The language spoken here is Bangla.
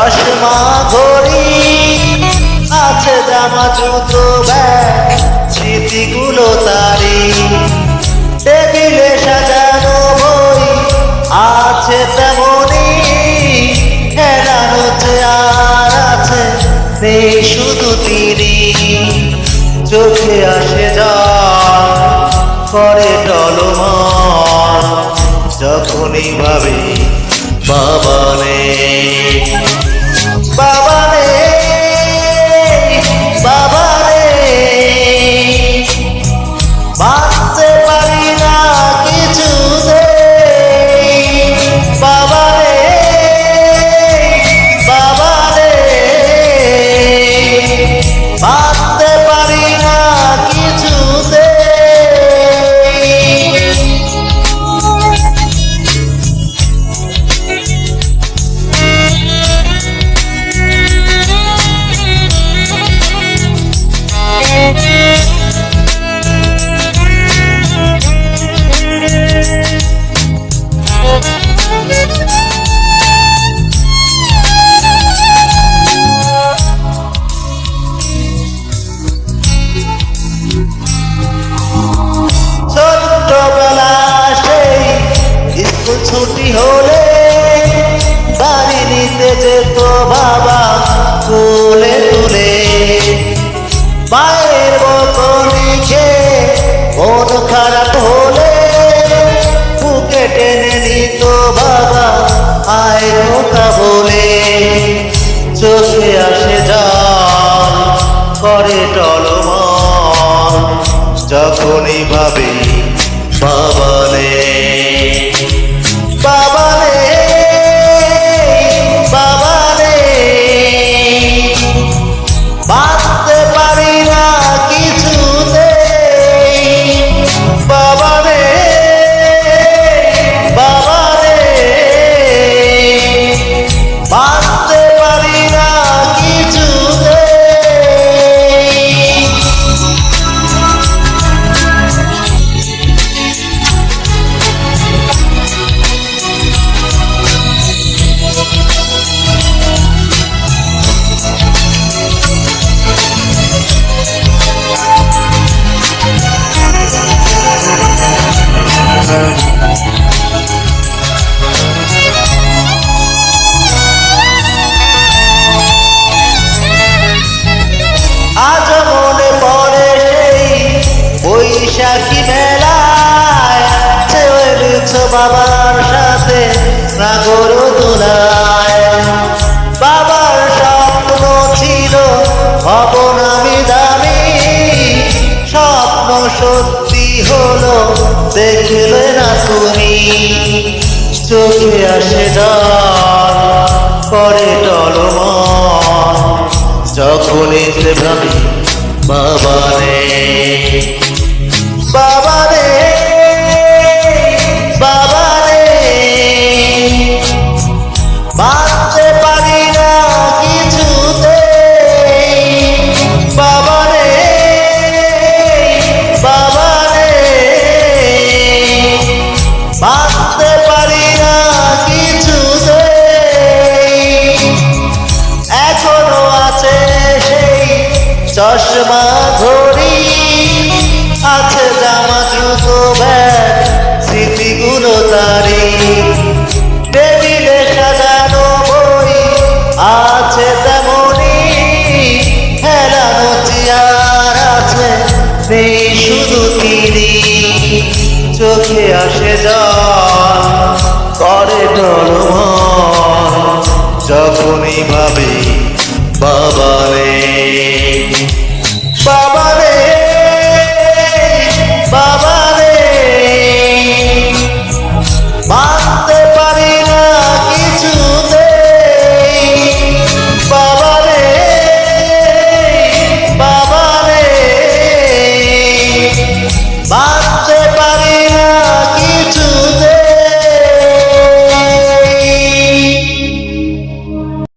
চশমা ঘড়ি আছে, জামা জুতো ব্যাগ, স্মৃতিগুলো তারি। টেবিলে সাজানো বই আছে তেমনি, হেলানো চেয়ার আছে, নেই শুধু তিনি। চোখে আসে জল, করে টলমল, যখনই ভাবি বাবা নেই, বাবা নেই, বাবা নেই। বাঁচতে পারি না কিছুতেই, বাবা নেই, বাবা নেই। বাঁচতে পারি না কিছুতেই। ছুটি হলে বাড়ি নিতে যেত বাবা কোলে তুলে। মায়ের বকনি খেয়ে মন খারাপ হলে বুকে টেনে নিত বাবা আয় খোকা বলে। চোখে আসে জল, করে টলমল, যখনই ভাবি বাবা নেই, বাবা নেই, বাবা নেই। বাঁচতে পারি না কিছুতেই, বাবা নেই, বাবা নেই। বাঁচতে পারি না কিছুতেই। আজ মনে পড়ে সেই বৈশাখী মেলায়, চেয়েছ বাবার সাথে নাগরদোলায়। বাবার স্বপ্ন ছিল হব নামি দামি, স্বপ্ন সত্যি হলো দেখলে না তুমি। চোখে আসে জল, করে টলমল, যখনই ভাবি বাবা নেই, বাবা নেই, বাবা নেই। বাঁচতে পারি না কিছুতেই, বাবা নেই, বাবা নেই। বাঁচতে পারি না কিছুতেই। এখনো আছে সেই চশমা ঘড়ি আছে, জামা জুতো ব্যাগ, স্মৃতিগুলো তারি। টেবিলে সাজানো বই আছে তেমনি, হেলানো চেয়ার আছে, নেই শুধু তিনি। চোখে আসে জল, করে টলমল, যখনই ভাবি বাবা নেই।